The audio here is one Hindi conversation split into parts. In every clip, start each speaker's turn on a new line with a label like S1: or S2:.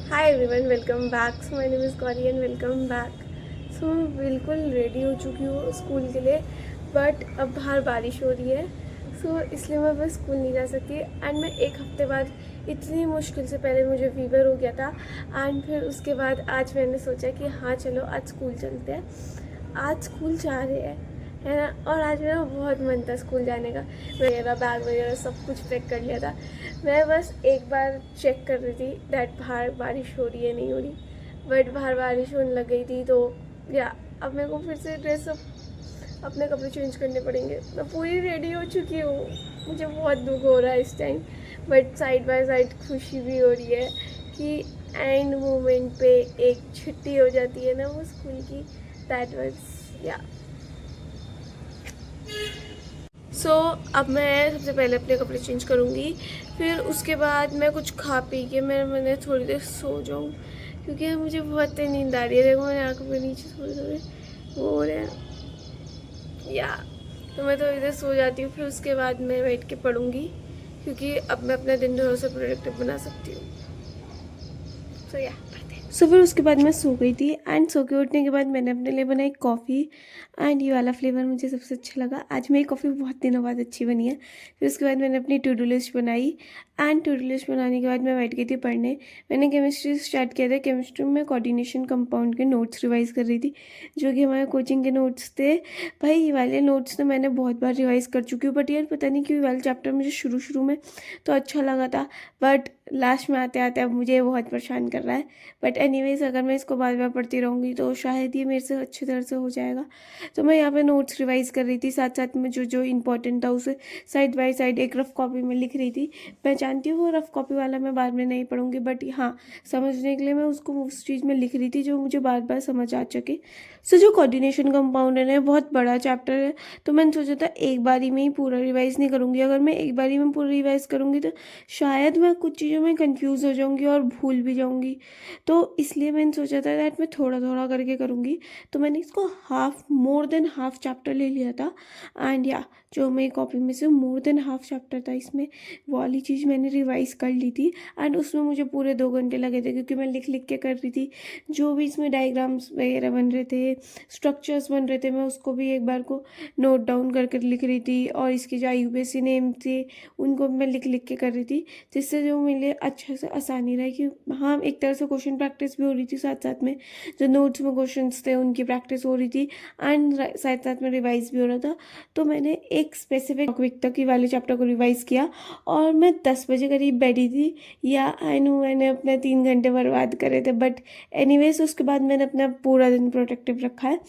S1: Hi everyone, welcome back. So my name is Gauri and welcome back. So मैं बिल्कुल रेडी हो चुकी हूँ स्कूल के लिए, बट अब बाहर बारिश हो रही है। इसलिए मैं बस स्कूल नहीं जा सकती। एंड मैं एक हफ्ते बाद इतनी मुश्किल से, पहले मुझे फीवर हो गया था एंड फिर उसके बाद आज मैंने सोचा कि हाँ चलो आज स्कूल चलते हैं। आज स्कूल जा रहे हैं, है ना। और आज मेरा बहुत मन था स्कूल जाने का। मेरा बैग वगैरह सब कुछ पैक कर लिया था। मैं बस एक बार चेक कर रही थी दैट बाहर बारिश हो रही है नहीं हो रही, बट बाहर बारिश होने लग गई थी। तो या अब मेरे को फिर से ड्रेस अपने कपड़े चेंज करने पड़ेंगे। मैं पूरी रेडी हो चुकी हूँ। मुझे बहुत दुख हो रहा है इस time, but side by side खुशी भी हो रही है कि एंड मोमेंट पे एक छुट्टी हो जाती है ना वो स्कूल की। दैट वाज या अब मैं सबसे पहले अपने कपड़े चेंज करूँगी, फिर उसके बाद मैं कुछ खा पी के मैंने थोड़ी देर सो जाऊँ, क्योंकि मुझे बहुत नींद आ रही है। देखो मेरे आँखों के नीचे थोड़े थोड़े वो हो रहे हैं या। तो मैं थोड़ी देर सो जाती हूँ, फिर उसके बाद मैं बैठ के पढ़ूँगी, क्योंकि अब मैं अपना दिन थोड़ा सा प्रोडक्टिव बना सकती हूँ। फिर उसके बाद मैं सो गई थी एंड सो के उठने के बाद मैंने अपने लिए बनाई कॉफ़ी। एंड ये वाला फ्लेवर मुझे सबसे अच्छा लगा। आज मेरी कॉफ़ी बहुत दिनों बाद अच्छी बनी है। फिर उसके बाद मैंने अपनी टू डू लिस्ट बनाई एंड टू डू लिस्ट बनाने के बाद मैं बैठ गई थी पढ़ने। मैंने केमिस्ट्री स्टार्ट किया था। केमिस्ट्री में कोऑर्डिनेशन कंपाउंड के नोट्स रिवाइज़ कर रही थी, जो कि हमारे कोचिंग के नोट्स थे। भाई ये वाले नोट्स तो मैंने बहुत बार रिवाइज़ कर चुकी हूँ, बट यार पता नहीं क्यों ये वाला चैप्टर मुझे शुरू में तो अच्छा लगा था, बट लास्ट में आते आते अब मुझे बहुत परेशान कर रहा है। बट एनीवेज अगर मैं इसको बार बार पढ़ती रहूँगी तो शायद ये मेरे से अच्छी तरह से हो जाएगा। तो मैं यहाँ पे नोट्स रिवाइज़ कर रही थी, साथ साथ में जो जो इम्पोर्टेंट था उसे साइड बाय साइड एक रफ कॉपी में लिख रही थी। मैं जानती हूँ वो रफ कॉपी वाला मैं बाद में नहीं पढ़ूंगी, बट हाँ समझने के लिए मैं उसको उस चीज़ में लिख रही थी जो मुझे बार बार समझ आ सके। जो कोऑर्डिनेशन कंपाउंड है बहुत बड़ा चैप्टर है, तो मैंने सोचा था एक बारी में ही पूरा रिवाइज़ नहीं करूँगी। अगर मैं एक बारी में पूरा रिवाइज़ करूँगी तो शायद मैं कुछ चीज़ों में कंफ्यूज हो जाऊँगी और भूल भी जाऊँगी। तो इसलिए मैंने सोचा था दैट मैं थोड़ा थोड़ा करके करूँगी। तो मैंने इसको मोर देन हाफ चैप्टर ले लिया था। एंड या जो मेरी कॉपी में से मोर देन हाफ चैप्टर था, इसमें वो वाली चीज़ मैंने रिवाइज़ कर ली थी। एंड उसमें मुझे पूरे 2 घंटे लगे थे, क्योंकि मैं लिख लिख के कर रही थी। जो भी इसमें डायग्राम्स वगैरह बन रहे थे, स्ट्रक्चर्स बन रहे थे, मैं उसको भी एक बार को नोट डाउन करके लिख रही थी। और इसके जो IUPAC नेम थे उनको मैं लिख लिख के कर रही थी, जिससे जो मेरे लिए अच्छे से आसानी रहे। कि हाँ एक तरह से क्वेश्चन प्रैक्टिस भी हो रही थी, साथ साथ में जो नोट्स में क्वेश्चंस थे उनकी प्रैक्टिस हो रही थी, एंड साथ साथ में रिवाइज भी हो रहा था। तो मैंने एक स्पेसिफिक टॉपिक तक की वाले चैप्टर को रिवाइज किया और मैं 10 बजे करीब बैठी थी। या आई नो मैंने अपने 3 घंटे बर्बाद करे थे, बट एनीवेज उसके बाद मैंने अपना पूरा दिन प्रोडक्टिव रखा है।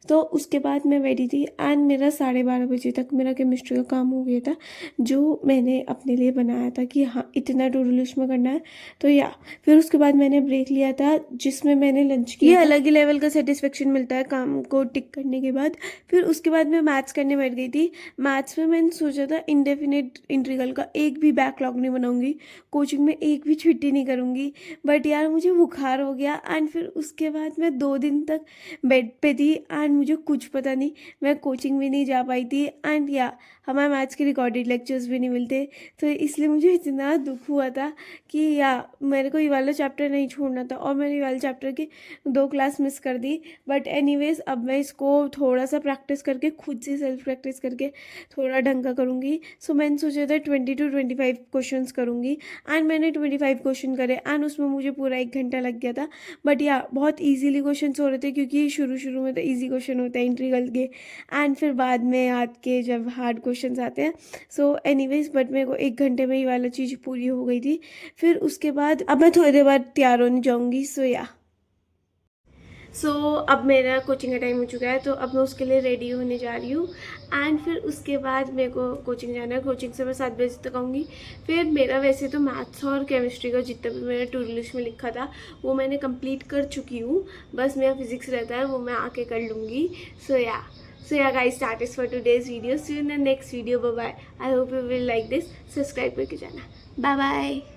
S1: तो उसके बाद मैं बैठी थी एंड मेरा 12:30 बजे तक मेरा केमिस्ट्री का काम हो गया था, जो मैंने अपने लिए बनाया था कि हाँ इतना टू डू लिस्ट में करना है। तो या फिर उसके बाद मैंने ब्रेक लिया था, जिसमें मैंने लंच किया। ये अलग ही लेवल का सेटिस्फेक्शन मिलता है काम को टिक करने के बाद। फिर उसके बाद मैं मैथ्स करने बैठ गई थी। मैथ्स में मैंने सोचा था इंडेफिनिट इंटीग्रल का एक भी बैकलॉग नहीं बनाऊंगी, कोचिंग में एक भी छुट्टी नहीं करूंगी। बट यार मुझे बुखार हो गया एंड फिर उसके बाद मैं 2 दिन तक बेड पे थी एंड मुझे कुछ पता नहीं, मैं कोचिंग भी नहीं जा पाई थी। एंड या हमारे मैथ्स के रिकॉर्डेड लेक्चर्स भी नहीं मिलते। तो इसलिए मुझे इतना दुख हुआ था कि या मेरे को ये वाला चैप्टर नहीं छोड़ना था, और मैंने ये वाले चैप्टर की 2 क्लास मिस कर दी। बट एनीवेज अब मैं इसको थोड़ा सा प्रैक्टिस करके, खुद से सेल्फ प्रैक्टिस करके थोड़ा ढंग का करूँगी। मैंने सोचा था 20 to 25 क्वेश्चन करूँगी एंड मैंने 25 क्वेश्चन करे एंड उसमें मुझे पूरा 1 घंटा लग गया था। बट या बहुत ईजीली क्वेश्चन हो रहे थे, क्योंकि शुरू में तो ईजी क्वेश्चन होते हैं इंटीग्रल के, एंड फिर बाद में आके जब हार्ड क्वेश्चन आते हैं। एनीवेज बट मेरे को 1 घंटे में ये वाला चीज़ पूरी हो गई थी। फिर उसके बाद अब मैं थोड़ी देर बाद तैयार होने जाऊँगी। अब मेरा कोचिंग का टाइम हो चुका है, तो अब मैं उसके लिए रेडी होने जा रही हूँ। एंड फिर उसके बाद मेरे को कोचिंग जाना है। कोचिंग से मैं 7 बजे तक आऊँगी। फिर मेरा वैसे तो मैथ्स और केमिस्ट्री का जितना भी मैंने टू डू लिस्ट में लिखा था वो मैंने कंप्लीट कर चुकी हूँ। बस मेरा फिजिक्स रहता है, वो मैं आके कर लूँगी। So yeah guys, that is for today's video. See you in the next video. Bye bye. I hope you will like this. Subscribe करके जाना. Bye bye.